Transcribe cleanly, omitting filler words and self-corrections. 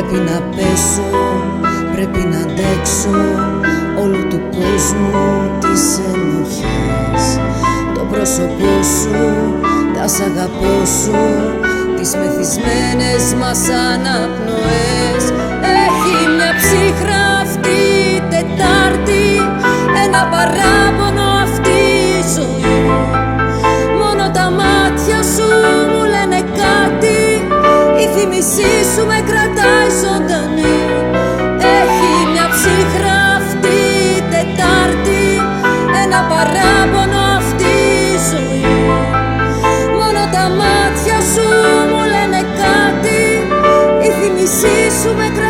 Πρέπει να πέσω, πρέπει να αντέξω όλου του κόσμου τις ενοχές. Το πρόσωπό σου, τα σ' αγαπώ σου, τις μεθυσμένες μας αναπνοές. Έχει μια ψύχρα αυτή η Τετάρτη, ένα παράπονο αυτή η ζωή. Μόνο τα μάτια σου μου λένε κάτι, η θύμησή σου με κρατάει ζωντανή. Έχει μια ψύχρα αυτή η Τετάρτη, ένα παράπονο αυτή η ζωή. Μόνο τα μάτια σου μου λένε κάτι, η θύμησή σου με κρατάει.